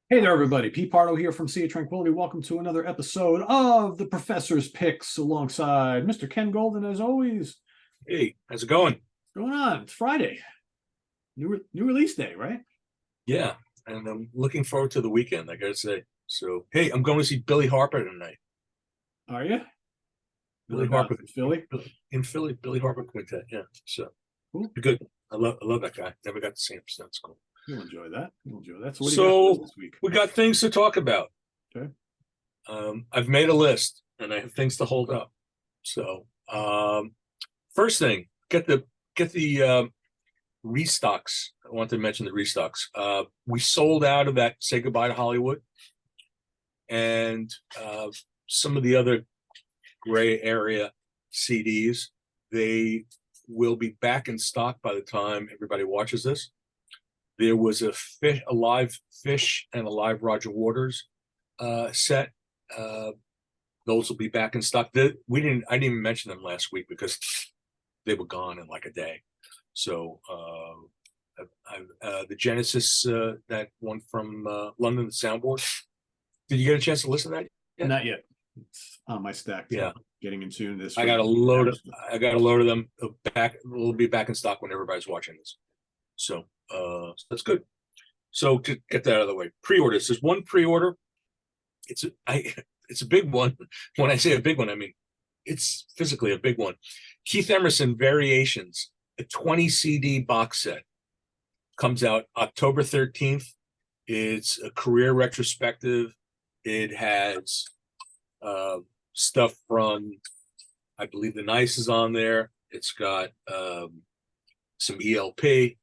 Hey there, everybody. Pete Pardo here from Sea of Tranquility. Welcome to another episode of The Professor's Picks alongside Mr. Ken Golden, as always. Hey, how's it going? What's going on? It's Friday. New release day, right? Yeah, and I'm looking forward to the weekend, I gotta say. So, hey, I'm going to see Billy Harper tonight. Are you? Billy Whereabouts Harper in Philly? in Philly, Billy Harper Quintet. Yeah, so Cool. good. I love that guy. Never got to see him, so that's cool. You'll enjoy that. You'll enjoy that. So what do you got for us So this week? we got things to talk about. Okay. I've made a list, and I have things to hold up. So, first thing, get the restocks. I want to mention the restocks. We sold out of that "Say Goodbye to Hollywood," and some of the other gray area CDs. They will be back in stock by the time everybody watches this. There was a live Fish and a live Roger Waters set. Those will be back in stock. I didn't even mention them last week because they were gone in like a day. So the Genesis, that one from London, the soundboard. Did you get a chance to listen to that yet? Not yet. It's on my stack. Yeah. Getting in tune this. I got a load of them back. We'll be back in stock when everybody's watching this. So that's good. So to get that out of the way, pre-orders. There's one pre-order. It's a big one. When I say a big one, I mean it's physically a big one. Keith Emerson Variations, a 20 CD box set, comes out October 13th. It's a career retrospective. It has stuff from, I believe, The Nice is on there. It's got some ELP.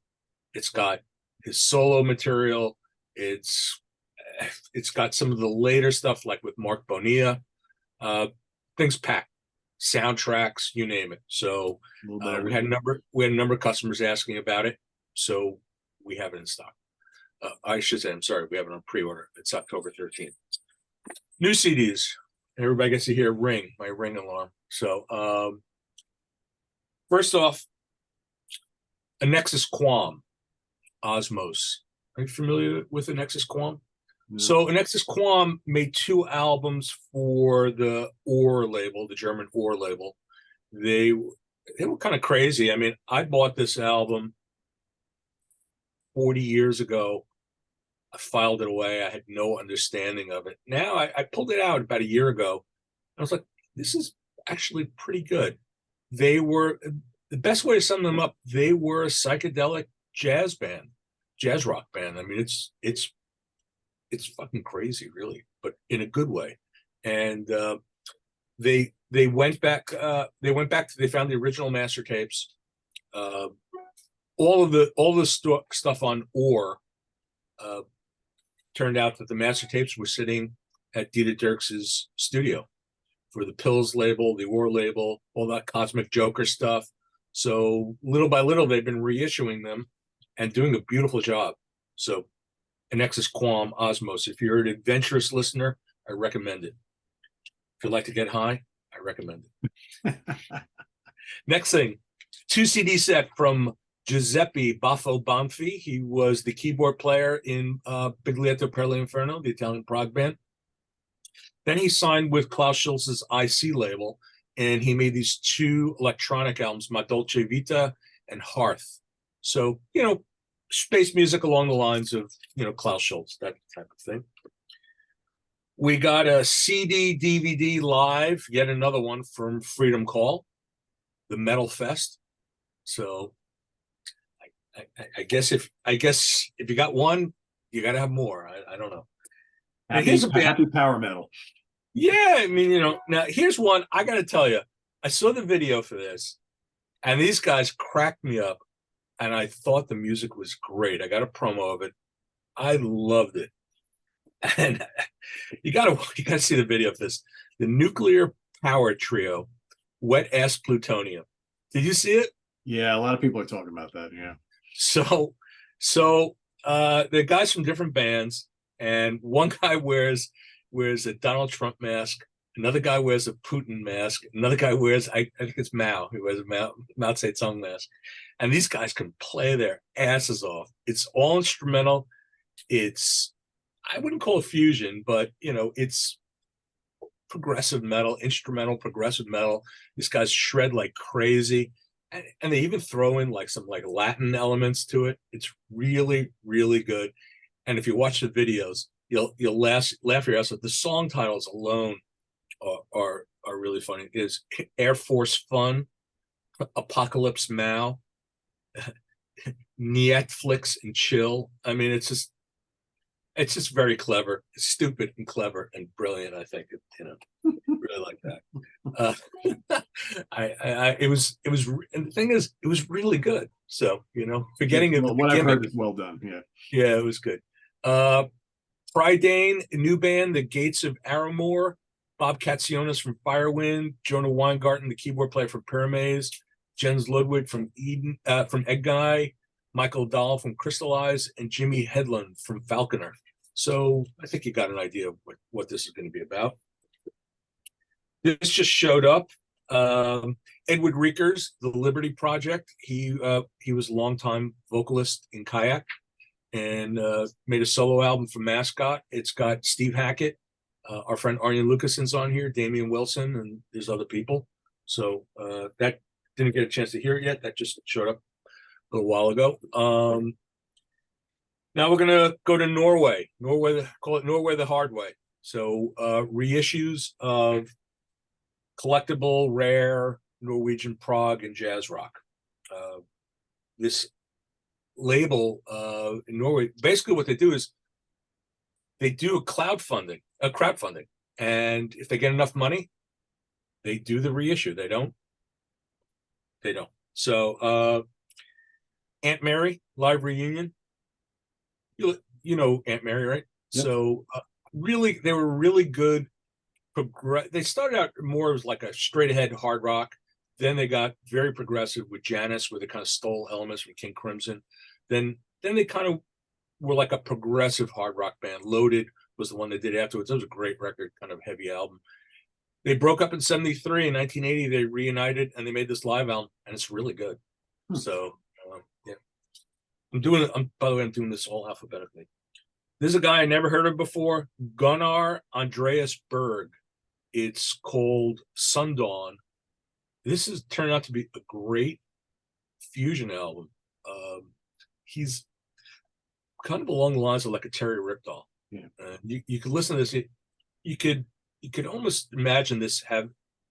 It's got his solo material. It's got some of the later stuff, like with Mark Bonilla. Things packed, soundtracks, you name it. So we had a number of customers asking about it. So we have it in stock. I should say, I'm sorry, we have it on pre-order. It's October 13th. New CDs. Everybody gets to hear my ring alarm. So first off, a Nexus Quam, Osmos. Are you familiar with the Nexus Quam? No. So Nexus Quam made 2 albums for the Ohr label, the German Ohr label. They were kind of crazy. I mean, I bought this album 40 years ago. I filed it away. I had no understanding of it. Now I pulled it out about a year ago. I was like, this is actually pretty good. They were, the best way to sum them up, they were a psychedelic jazz rock band. I mean, it's fucking crazy, really, but in a good way. And they went back. They found the original master tapes. All the stuff on Ohr. Turned out that the master tapes were sitting at Dieter Dierks's studio for the Pills label, the Ohr label, all that Cosmic Joker stuff. So little by little, they've been reissuing them and doing a beautiful job. So an Nexus Quam Osmos. If you're an adventurous listener, I recommend it. If you'd like to get high, I recommend it. Next thing, 2 CD set from Giuseppe Baffo Banfi. He was the keyboard player in Biglietto per l'Inferno, the Italian prog band. Then he signed with Klaus Schulze's IC label, and he made these 2 electronic albums, Ma Dolce Vita and Hearth. So, space music along the lines of, Klaus Schulze, that type of thing. We got a CD, DVD live, yet another one from Freedom Call, the Metal Fest. So I guess if you got one, you got to have more. I don't know. Happy power metal. Yeah, I mean, now here's one. I got to tell you, I saw the video for this, and these guys cracked me up, and I thought the music was great. I got a promo of it. I loved it, and you got to see the video of this. The Nuclear Power Trio, Wet Ass Plutonium. Did you see it? Yeah, a lot of people are talking about that. Yeah. So the guys from different bands, and one guy wears a Donald Trump mask, another guy wears a Putin mask, another guy wears, I think it's Mao, he wears a Mao Zedong mask, and these guys can play their asses off. It's all instrumental. It's I wouldn't call it fusion, but it's progressive metal, instrumental progressive metal. These guys shred like crazy, and they even throw in like some like Latin elements to it. It's really, really good. And if you watch the videos, you'll laugh your ass off. The song titles alone are really funny. Is Air Force Fun, Apocalypse Now, Netflix and Chill. I mean, it's just very clever. It's stupid and clever and brilliant. I think really like that. It was, and the thing is, it was really good. So forgetting well, what I've heard is well done. Yeah, it was good. Prydain, a new band, The Gates of Aramore. Bob Katsionis from Firewind, Jonah Weingarten, the keyboard player from Pyramaze, Jens Ludwig from Egg Guy, Michael Dahl from Crystallize, and Jimmy Headland from Falconer. So I think you got an idea of what this is going to be about. This just showed up. Edward Riekers, The Liberty Project. He was a longtime vocalist in Kayak and made a solo album for Mascot. It's got Steve Hackett, our friend Arjen Lucason's on here, Damian Wilson, and there's other people. So that didn't get a chance to hear it yet. That just showed up a little while ago. Now we're gonna go to Norway. Call it Norway the hard way. So reissues of collectible, rare Norwegian prog and jazz rock. This label in Norway, basically what they do is they do a crowdfunding, and if they get enough money, they do the reissue. They don't. So Aunt Mary live reunion. You know Aunt Mary, right? Yep. So really, they were really good. They started out more as like a straight ahead hard rock. Then they got very progressive with Janis, where they kind of stole elements from King Crimson. Then they kind of were like a progressive hard rock band. Loaded was the one they did afterwards. That was a great record, kind of heavy album. They broke up in '73. In 1980, they reunited and they made this live album, and it's really good. So yeah, by the way, I'm doing this all alphabetically. This is a guy I never heard of before, Gunnar Andreas Berg. It's called Sundawn. This has turned out to be a great fusion album. He's kind of along the lines of like a Terry Ripdahl. Yeah. You could listen to this. You could almost imagine this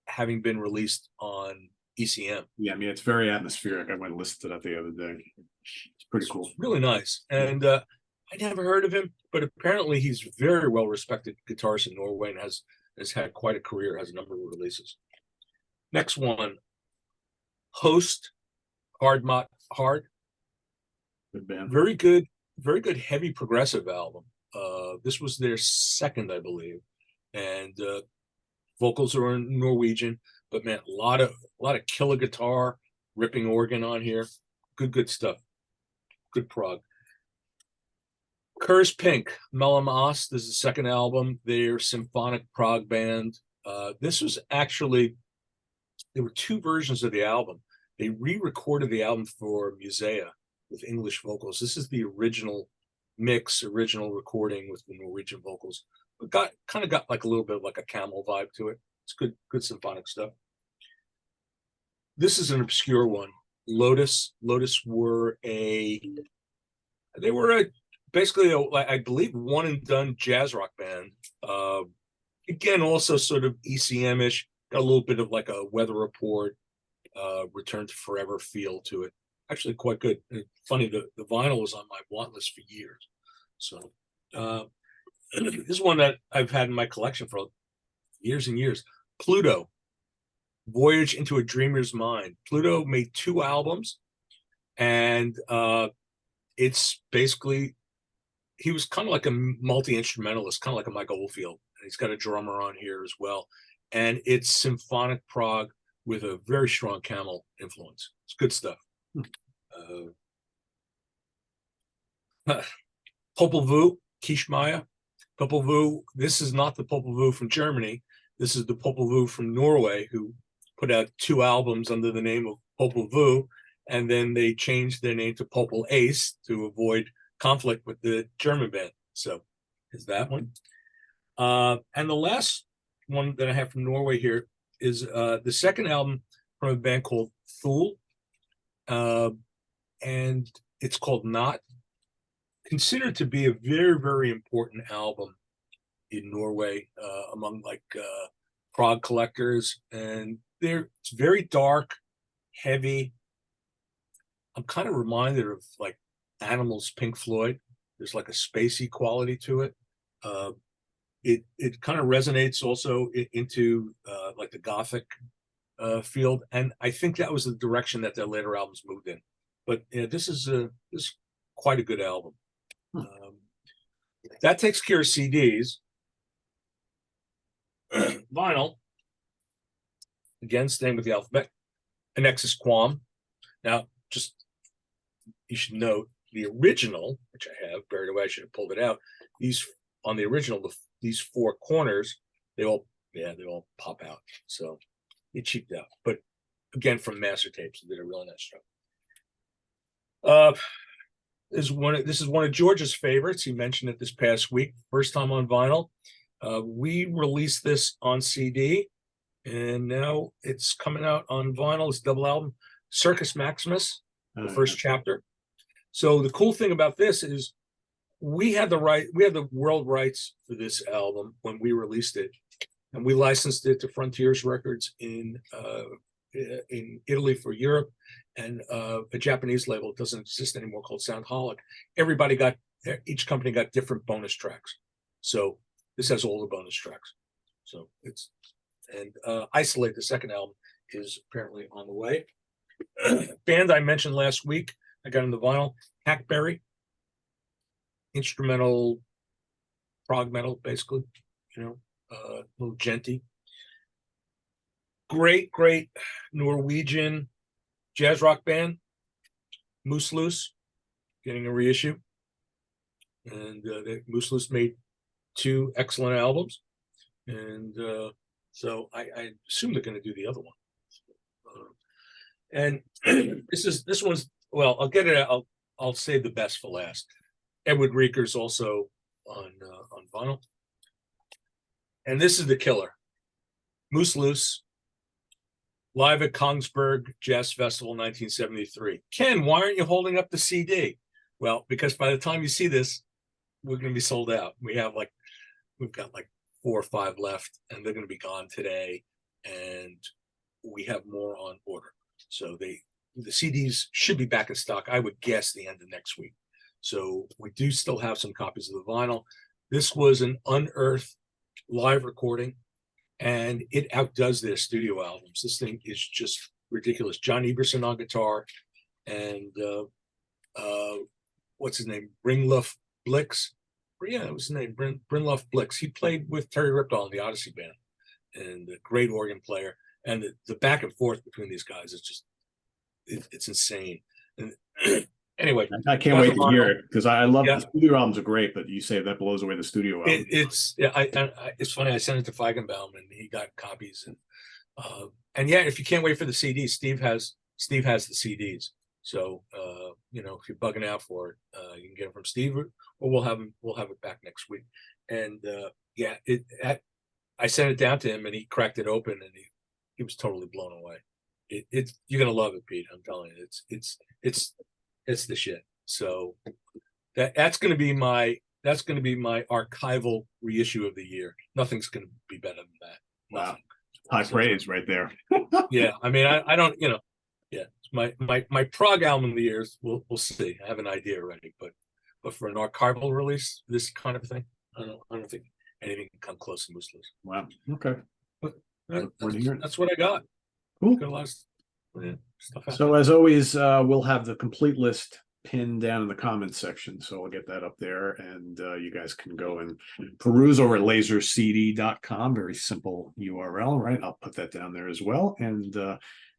having been released on ECM. Yeah, I mean, it's very atmospheric. I went and listened to that the other day. It's pretty cool. It's really nice. And I never heard of him, but apparently he's very well respected guitarist in Norway and has had quite a career, has a number of releases. Next one, Host, Hard Mott Hard. Good band. Very good heavy progressive album. This was their second, I believe. And vocals are in Norwegian, but man, a lot of killer guitar, ripping organ on here. Good stuff. Good prog. Curse Pink, Mellum Oss. This is the second album. They're symphonic prog band. This was actually, there were two versions of the album. They re-recorded the album for Musea with English vocals. This is the original mix, original recording with the Norwegian vocals. But got like a little bit of like a Camel vibe to it. It's good symphonic stuff. This is an obscure one. Lotus. Lotus were basically I believe one and done jazz rock band. Again, also sort of ECM-ish. Got a little bit of like a Weather Report, Return to Forever feel to it. Actually, quite good. And funny, the vinyl was on my want list for years. So this is one that I've had in my collection for years and years. Pluto, Voyage into a Dreamer's Mind. Pluto made 2 albums, and it's basically, he was kind of like a multi-instrumentalist, kind of like a Michael Oldfield. And he's got a drummer on here as well. And it's symphonic prog with a very strong Camel influence. It's good stuff. Popol Vuh, Kishmaya. Popol Vuh, this is not the Popol Vuh from Germany. This is the Popol Vuh from Norway, who put out 2 albums under the name of Popol Vuh, and then they changed their name to Popol Ace to avoid conflict with the German band. So is that one. And the last one that I have from Norway here is the second album from a band called Thule, and it's called Not. Considered to be a very, very important album in Norway among like prog collectors, and it's very dark, heavy. I'm kind of reminded of like Animals, Pink Floyd. There's like a spacey quality to it. It kind of resonates also into like the Gothic field, and I think that was the direction that their later albums moved in. But yeah, this is quite a good album. That takes care of CDs. Vinyl, again, staying with the alphabet. Annexus Quam. Now, just you should note the original, which I have buried away. I should have pulled it out. These on the original, these four corners, they all pop out. So it cheaped out. But again, from master tapes, they did a really nice job. This is one of George's favorites. He mentioned it this past week. First time on vinyl. We released this on CD, and now it's coming out on vinyl. It's a double album, Circus Maximus, the first chapter. So the cool thing about this is we had the world rights for this album when we released it, and we licensed it to Frontiers Records in Italy for Europe, and a Japanese label that doesn't exist anymore called Soundholic. Each company got different bonus tracks. So this has all the bonus tracks. So Isolate, the second album, is apparently on the way. Band I mentioned last week, I got on the vinyl, Hackberry, instrumental prog metal, basically, a little genty. Great Norwegian jazz rock band, Moose Loose, getting a reissue. And Moose Loose made 2 excellent albums. And so I assume they're going to do the other one. And this one's, well, I'll get it. I'll save the best for last. Edward Rieker's also on vinyl. And this is the killer. Moose Loose, live at Kongsberg Jazz Festival 1973. Ken, why aren't you holding up the CD? Well, because by the time you see this, we're going to be sold out. We've got like 4 or 5 left, and they're going to be gone today. And we have more on order. So the CDs should be back in stock, I would guess, the end of next week. So we do still have some copies of the vinyl. This was an unearthed live recording, and it outdoes their studio albums. This thing is just ridiculous. John Eberson on guitar, and what's his name? Brynluf Blix. Yeah, it was his name, Brynluf Blix. He played with Terry Ripdahl in the Odyssey Band, and a great organ player. And the back and forth between these guys is just, it's insane. And anyway, I can't wait to hear it, because I love the studio albums are great, but you say that blows away the studio album. It's funny. I sent it to Feigenbaum, and he got copies, and yeah, if you can't wait for the CDs, Steve has the CDs. So if you're bugging out for it, you can get them from Steve, or we'll have it back next week. And I sent it down to him, and he cracked it open, and he was totally blown away. You're gonna love it, Pete. I'm telling you, it's the shit. So that's gonna be my archival reissue of the year. Nothing's gonna be better than that. Wow, high praise right there. Yeah, I mean, I don't, yeah, my prog album of the year, we'll see. I have an idea already, but for an archival release, this kind of thing, I don't think anything can come close to Moose Loose. Wow. Okay. But that's what I got. Cool. Got a lot of stuff. So as always, we'll have the complete list pinned down in the comments section. So I'll get that up there, and you guys can go and peruse over at lasercd.com. Very simple URL, right? I'll put that down there as well. And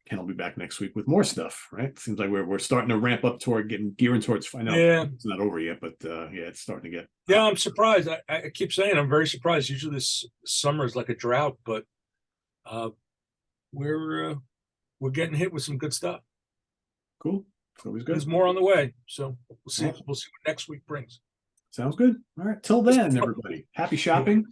Ken will be back next week with more stuff, right? Seems like we're starting to ramp up toward gearing towards. I know it's not over yet, but it's starting to get. Yeah, I'm surprised. I keep saying I'm very surprised. Usually this summer is like a drought, but we're getting hit with some good stuff. Cool. It's always good. There's more on the way, so we'll see. We'll see what next week brings. Sounds good. All right. Till then, everybody, happy shopping.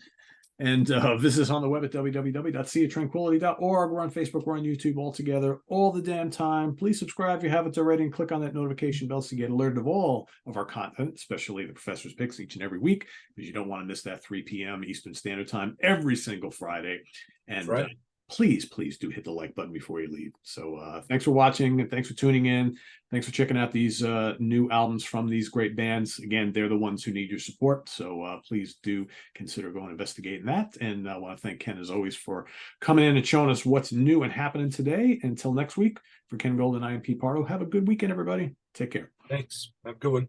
And visit us on the web at www.seatranquility.org. We're on Facebook, we're on YouTube, all together, all the damn time. Please subscribe if you haven't already, and click on that notification bell so you get alerted of all of our content, especially the professor's picks each and every week, because you don't want to miss that 3 p.m. Eastern Standard Time every single Friday. And Right. Please do hit the like button before you leave. So thanks for watching, and thanks for tuning in. Thanks for checking out these new albums from these great bands. Again, they're the ones who need your support. So please do consider going investigating that. And I want to thank Ken, as always, for coming in and showing us what's new and happening today. Until next week, for Ken Golden, I am Pete Pardo. Have a good weekend, everybody. Take care. Thanks. Have a good one.